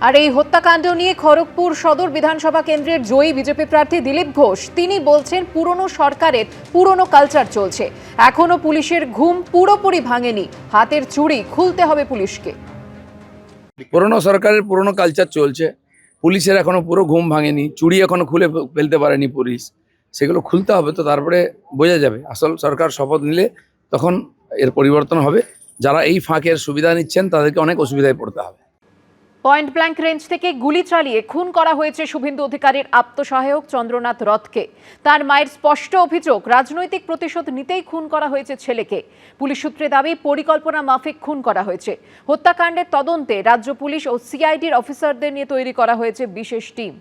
আর এই হত্যাকাণ্ড নিয়ে খড়গপুর সদর বিধানসভা কেন্দ্রের জয়ী বিজেপি প্রার্থী দিলীপ ঘোষ তিনি বলছেন পুরনো সরকারের পুরনো কালচার চলছে, এখনো পুলিশের ঘুম পুরোপুরি ভাঙেনি, হাতের চুড়ি খুলতে হবে পুলিশকে। পুরনো সরকারের পুরনো কালচার চলছে, পুলিশের এখনো পুরো ঘুম ভাঙেনি, চুড়ি এখনো খুলে ফেলতে পারেনি পুলিশ, সেগুলো খুলতে হবে। তো তারপরে বোঝা যাবে আসল সরকার শপথ নিলে তখন এর পরিবর্তন হবে। যারা এই ফাঁকের সুবিধা নিচ্ছেন তাদেরকে অনেক অসুবিধায় পড়তে হবে। পয়েন্ট ব্ল্যাঙ্ক রেঞ্জ থেকে গুলি চালিয়ে খুন করা হয়েছে শুভেন্দু অধিকারীর আত্মসহায়ক চন্দ্রনাথ রথকে। তার মায়ের স্পষ্ট অভিযোগ, রাজনৈতিক প্রতিশোধ নিতেই খুন করা হয়েছে ছেলেকে। পুলিশ সূত্রে দাবি পরিকল্পনা মাফিক খুন করা হয়েছে। হত্যাকাণ্ডের তদন্তে রাজ্য পুলিশ ও সিআইডির অফিসারদের নিয়ে তৈরি করা হয়েছে বিশেষ টিম।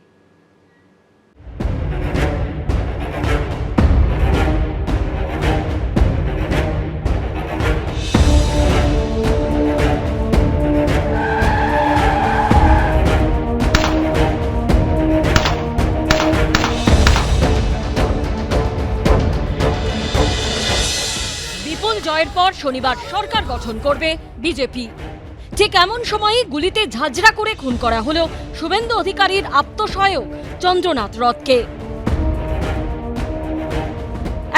জয়ের পর শনিবার সরকার গঠন করবে বিজেপি। ঠিক এমন সময়ে গুলিতে ঝাঁঝরা করে খুন করা হলো শুভেন্দু অধিকারীর আত্মসহায়ক চন্দ্রনাথ রথকে।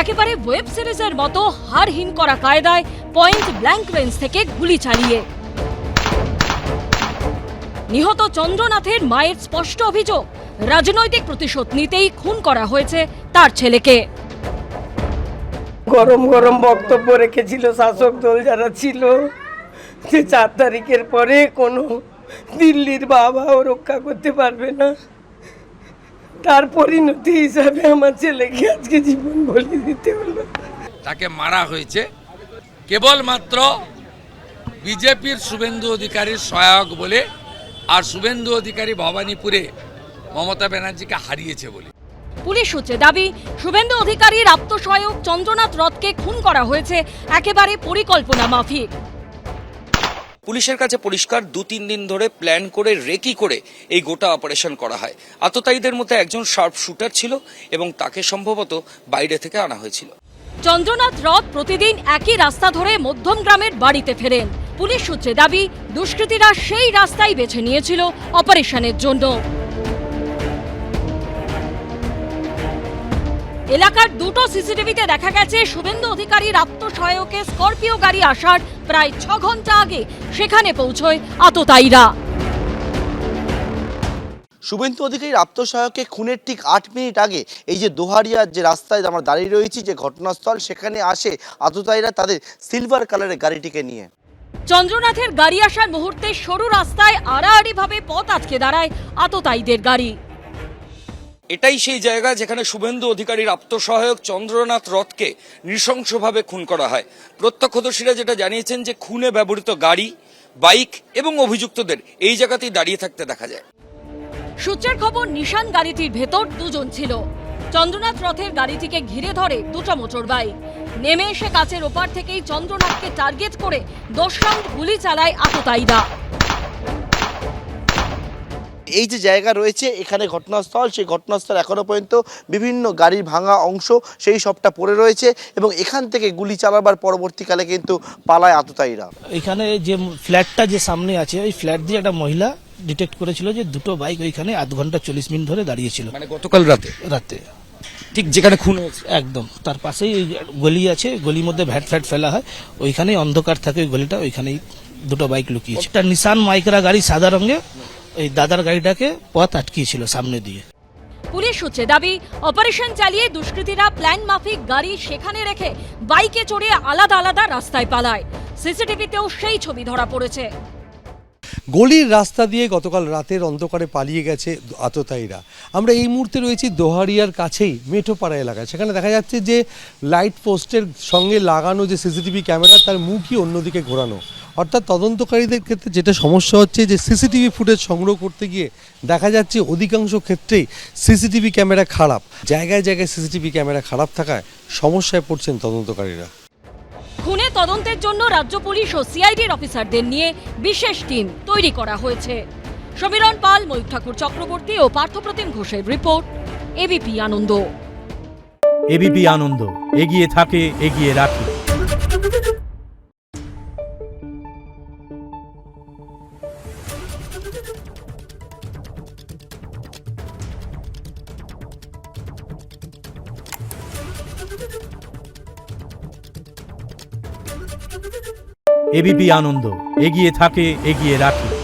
একেবারে ওয়েব সিরিজের মতো হাড়হিম করা কায়দায় পয়েন্ট ব্ল্যাঙ্ক রেঞ্জ থেকে গুলি চালিয়ে। নিহত চন্দ্রনাথের মায়ের স্পষ্ট অভিযোগ, রাজনৈতিক প্রতিশোধ নিতেই খুন করা হয়েছে তার ছেলেকে। গরম গরম বক্তব্য রেখেছিল শাসক দল যারা ছিল, যে 4 তারিখের পরে কোনো দিল্লির বাবাও রক্ষা করতে পারবে না। তার পরিণতি হিসাবে আমার ছেলেকে আজকে জীবন বলি দিতে হলো। তাকে মারা হয়েছে কেবলমাত্র বিজেপির শুভেন্দু অধিকারীর সহায়ক বলে, আর শুভেন্দু অধিকারী ভবানীপুরে মমতা ব্যানার্জিকে হারিয়েছে বলে। পুলিশ সূত্রে দাবি, শুভেন্দু অধিকারীর আত্মসহায়ক চন্দ্রনাথ রথকে খুন করা হয়েছে একেবারে পরিকল্পনা মাফিক। পুলিশের কাছে পরিষ্কার 2-3 দিন ধরে প্ল্যান করে রেকি করে এই গোটা অপারেশন করা হয়। আততায়ীদের মধ্যে একজন শার্প শুটার ছিল এবং তাকে সম্ভবত বাইরে থেকে আনা হয়েছিল। চন্দ্রনাথ রথ প্রতিদিন একই রাস্তা ধরে মধ্যম গ্রামের বাড়িতে ফেরেন। পুলিশ সূত্রে দাবি, দুষ্কৃতীরা সেই রাস্তাই বেছে নিয়েছিল অপারেশনের জন্য। এলাকার দুটো সিসিটিভিতে দেখা গেছে শুভেন্দু অধিকারীর আত্মসহায়কের স্করপিও গাড়ি আসার প্রায় 6 ঘন্টা আগে সেখানে পৌঁছয় আততায়ীরা। শুভেন্দু অধিকারীর আত্মসহায়কে খুনের ঠিক 8 মিনিট আগে এই যে দোহারিয়ার যে রাস্তায় আমরা দাঁড়িয়ে রয়েছি, যে ঘটনাস্থল, সেখানে আসে আততায়ীরা তাদের সিলভার কালারের গাড়িটিকে নিয়ে। চন্দ্রনাথের গাড়ি আসার মুহূর্তে সরু রাস্তায় আড়াআড়ি ভাবে পথ আটকে দাঁড়ায় আততায়ীদের গাড়ি। এটাই সেই জায়গা যেখানে শুভেন্দু অধিকারীর আত্মসহায়ক চন্দ্রনাথ রথকে নৃশংসভাবে খুন করা হয়। প্রত্যক্ষদর্শীরা যেটা জানিয়েছেন যে খুনে ব্যবহৃত গাড়ি, বাইক এবং অভিযুক্তদের এই জায়গাতেই দাঁড়িয়ে থাকতে দেখা যায়। সূত্রের খবর, নিশান গাড়িটির ভেতর 2 জন ছিল। চন্দ্রনাথ রথের গাড়িটিকে ঘিরে ধরে 2টা মোটর বাইক। নেমে এসে কাছের ওপার থেকেই চন্দ্রনাথকে টার্গেট করে 10 রাউন্ড গুলি চালায় আততায়ীরা। এই যে জায়গা রয়েছে এখানে ঘটনাস্থল, সেই ঘটনাস্থল এখনো পর্যন্ত বিভিন্ন গাড়ির ভাঙা অংশ সেই সবটা পড়ে রয়েছে এবং এখান থেকে গুলি চালাবার পরবর্তীকালে কিন্তু পালায় আততায়ীরা। এখানে যে ফ্ল্যাটটা যে সামনে আছে, ওই ফ্ল্যাট দিয়ে একটা মহিলা ডিটেক্ট করেছিল যে 2টো বাইক ওইখানে আধ ঘন্টা 40 মিনিট ধরে দাঁড়িয়েছিল। মানে গতকাল রাতে ঠিক যেখানে খুন হয়েছে একদম তার পাশেই গলি আছে, গলির মধ্যে ভ্যাট ফ্যাট ফেলা হয়, ওইখানেই অন্ধকার থাকে ওই গলিটা, ওইখানেই 2টো বাইক লুকিয়েছে। একটা নিসান মাইক্রা গাড়ি সাদা রঙের, ওই দাদার গাড়িটাকে পথ আটকিয়েছিল সামনে দিয়ে। পুলিশ সূত্রে দাবি, অপারেশন চালিয়ে দুষ্কৃতীরা প্ল্যান মাফিক গাড়ি সেখানে রেখে বাইকে চড়ে আলাদা আলাদা রাস্তায় পালায়। সিসিটিভিতেও সেই ছবি ধরা পড়েছে। গলির রাস্তা দিয়ে গতকাল রাতের অন্ধকারে পালিয়ে গেছে আততায়ীরা। আমরা এই মুহূর্তে রয়েছি দোহারিয়ার কাছেই মেঠোপাড়া এলাকায়। সেখানে দেখা যাচ্ছে যে লাইট পোস্টের সঙ্গে লাগানো যে সিসিটিভি ক্যামেরা, তার মুখই অন্যদিকে ঘোরানো। অর্থাৎ তদন্তকারীদের ক্ষেত্রে যেটা সমস্যা হচ্ছে যে সিসিটিভি ফুটেজ সংগ্রহ করতে গিয়ে দেখা যাচ্ছে অধিকাংশ ক্ষেত্রেই সিসিটিভি ক্যামেরা খারাপ। জায়গায় জায়গায় সিসিটিভি ক্যামেরা খারাপ থাকায় সমস্যায় পড়ছেন তদন্তকারীরা। খুনে তদন্তের জন্য রাজ্য পুলিশ ও সিআইডির অফিসারদের নিয়ে বিশেষ টিম তৈরি করা হয়েছে। সমীরণ পাল, ময়ূর ঠাকুর চক্রবর্তী ও পার্থপ্রতিম ঘোষের রিপোর্ট, এবিপি আনন্দ। এবিপি আনন্দ, এগিয়ে থাকে, এগিয়ে রাখে। এবিপি আনন্দ, এগিয়ে থাকে, এগিয়ে রাখে।